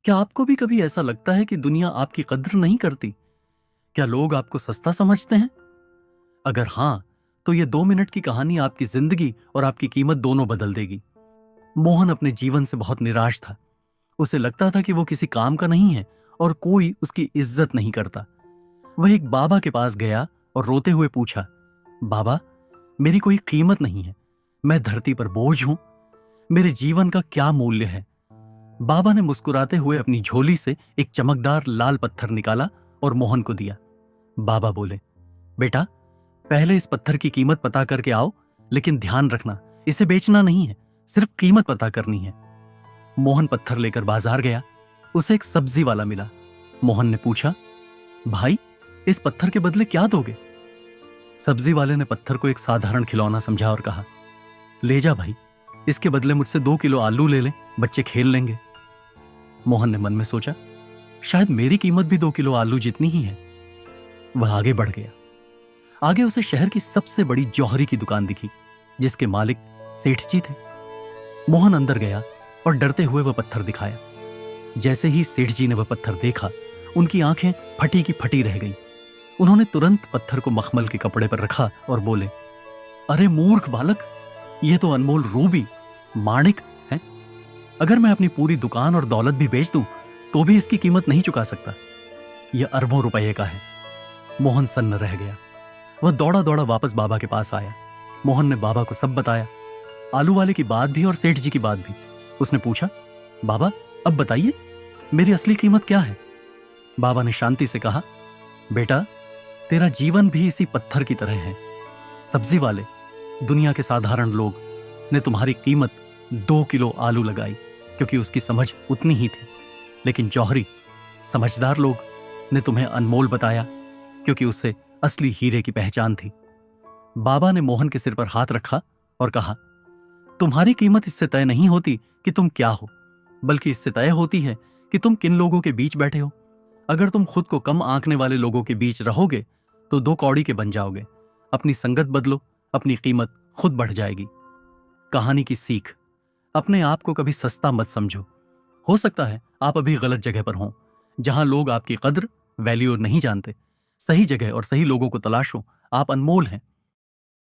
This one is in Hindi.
क्या आपको भी कभी ऐसा लगता है कि दुनिया आपकी कद्र नहीं करती? क्या लोग आपको सस्ता समझते हैं? अगर हां, तो ये 2 मिनट की कहानी आपकी जिंदगी और आपकी कीमत दोनों बदल देगी। मोहन अपने जीवन से बहुत निराश था। उसे लगता था कि वो किसी काम का नहीं है और कोई उसकी इज्जत नहीं करता। वह एक बाबा के पास गया और रोते हुए पूछा, बाबा, मेरी कोई कीमत नहीं है। मैं धरती पर बोझ हूं। मेरे जीवन का क्या मूल्य है? बाबा ने मुस्कुराते हुए अपनी झोली से एक चमकदार लाल पत्थर निकाला और मोहन को दिया। बाबा बोले, बेटा, पहले इस पत्थर की कीमत पता करके आओ, लेकिन ध्यान रखना, इसे बेचना नहीं है, सिर्फ कीमत पता करनी है। मोहन पत्थर लेकर बाजार गया। उसे एक सब्जी वाला मिला। मोहन ने पूछा, भाई, इस पत्थर के बदले क्या दोगे? सब्जी वाले ने पत्थर को एक साधारण खिलौना समझा और कहा, ले जा भाई, इसके बदले मुझसे 2 किलो आलू ले ले, बच्चे खेल लेंगे। मोहन ने मन में सोचा, शायद मेरी कीमत भी 2 किलो आलू जितनी ही है। वह आगे बढ़ गया। आगे उसे शहर की सबसे बड़ी जौहरी की दुकान दिखी, जिसके मालिक सेठ जी थे। मोहन अंदर गया और डरते हुए वह पत्थर दिखाया। जैसे ही सेठ जी ने वह पत्थर देखा, उनकी आंखें फटी की फटी रह गईं। उन्होंने तुरंत पत्थर को मखमल के कपड़े पर रखा और बोले, अरे मूर्ख बालक, यह तो अनमोल रूबी, माणिक है। अगर मैं अपनी पूरी दुकान और दौलत भी बेच दूं, तो भी इसकी कीमत नहीं चुका सकता। यह अरबों रुपये का है। मोहन सन्न रह गया। वह दौड़ा दौड़ा वापस बाबा के पास आया। मोहन ने बाबा को सब बताया, आलू वाले की बात भी और सेठ जी की बात भी। उसने पूछा, बाबा, अब बताइए, मेरी असली कीमत क्या है? बाबा ने शांति से कहा, बेटा, तेरा जीवन भी इसी पत्थर की तरह है। सब्जी वाले, दुनिया के साधारण लोग ने तुम्हारी कीमत 2 किलो आलू लगाई, क्योंकि उसकी समझ उतनी ही थी। लेकिन जौहरी, समझदार लोग ने तुम्हें अनमोल बताया, क्योंकि उससे असली हीरे की पहचान थी। बाबा ने मोहन के सिर पर हाथ रखा और कहा, तुम्हारी कीमत इससे तय नहीं होती कि तुम क्या हो, बल्कि इससे तय होती है कि तुम किन लोगों के बीच बैठे हो। अगर तुम खुद को कम आंकने वाले लोगों के बीच रहोगे, तो 2 कौड़ी के बन जाओगे। अपनी संगत बदलो, अपनी कीमत खुद बढ़ जाएगी। कहानी की सीख, अपने आप को कभी सस्ता मत समझो। हो सकता है आप अभी गलत जगह पर हों, जहां लोग आपकी कद्र, वैल्यू नहीं जानते। सही जगह और सही लोगों को तलाशो। आप अनमोल हैं।